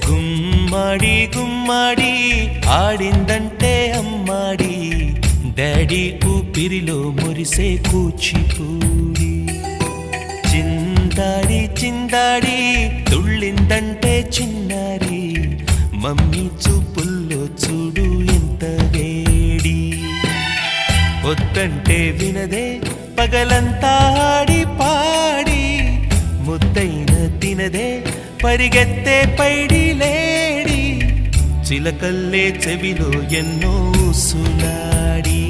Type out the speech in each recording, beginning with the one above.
గుమ్మడి గుమ్మడి ఆడిందంటే అమ్మాడి, daddy ఊపిరిలో మురిసే కూచిపూడి. చిందాడి చిందాడి తుళ్ళిందంటే చిన్నారి, మమ్మీ చూపుల్లో చూడు ఎంత వేడి. వద్దంటే వినదే పగలంతా ఆడి పాడి, ముద్దైన తినదే పరిగెత్తే పైడి లేడి. చిలకల్లే చెవిలో ఎన్నో సులాడి,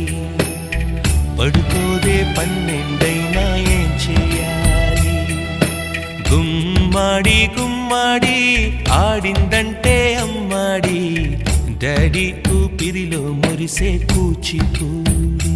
పడుకోదే పన్నెండైనా ఏం చేయాలి. గుమ్మాడి గుమ్మాడి ఆడిందంటే అమ్మాడి, డాడీ ఊపిరిలో మురిసే కూచిపూడి.